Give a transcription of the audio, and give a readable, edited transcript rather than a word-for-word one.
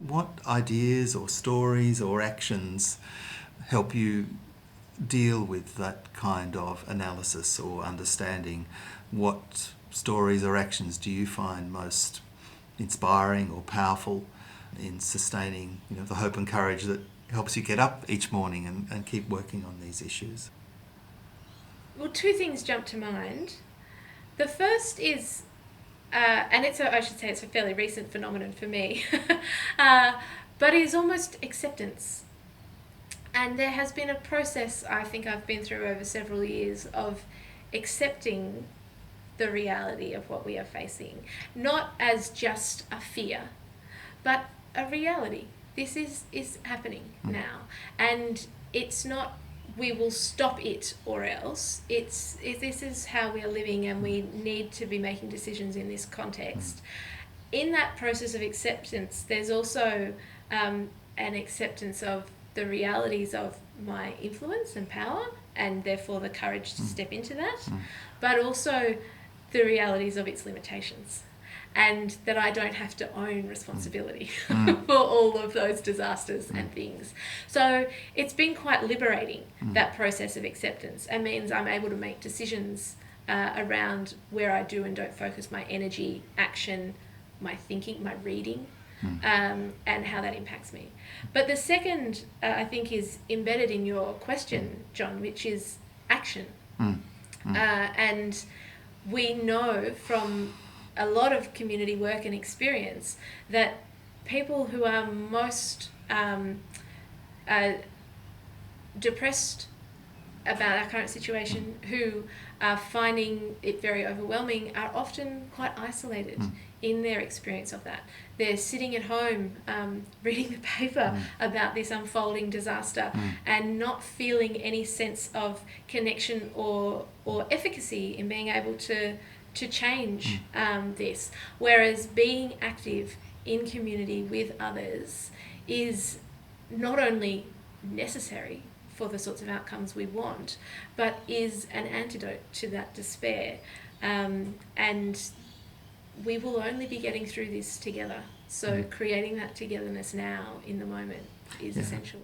What ideas or stories or actions help you deal with that kind of analysis or understanding? What stories or actions do you find most inspiring or powerful in sustaining, the hope and courage that helps you get up each morning and keep working on these issues? Well, two things jump to mind. The first is, and I should say it's a fairly recent phenomenon for me, but it is almost acceptance. And there has been a process I think I've been through over several years of accepting the reality of what we are facing, not as just a fear, but a reality. This is happening now, and it's not we will stop it or else. This is how we are living, and we need to be making decisions in this context. In that process of acceptance, there's also an acceptance of the realities of my influence and power, and therefore the courage to step into that, but also the realities of its limitations, and that I don't have to own responsibility for all of those disasters and things. So it's been quite liberating, that process of acceptance, and means I'm able to make decisions around where I do and don't focus my energy, action, my thinking, my reading, and how that impacts me. But the second, I think, is embedded in your question, John, which is action. And we know from a lot of community work and experience that people who are most depressed about our current situation, who are finding it very overwhelming, are often quite isolated in their experience of that. They're sitting at home reading the paper about this unfolding disaster and not feeling any sense of connection or efficacy in being able to change this. Whereas being active in community with others is not only necessary for the sorts of outcomes we want, but is an antidote to that despair. And we will only be getting through this together. So creating that togetherness now in the moment is essential.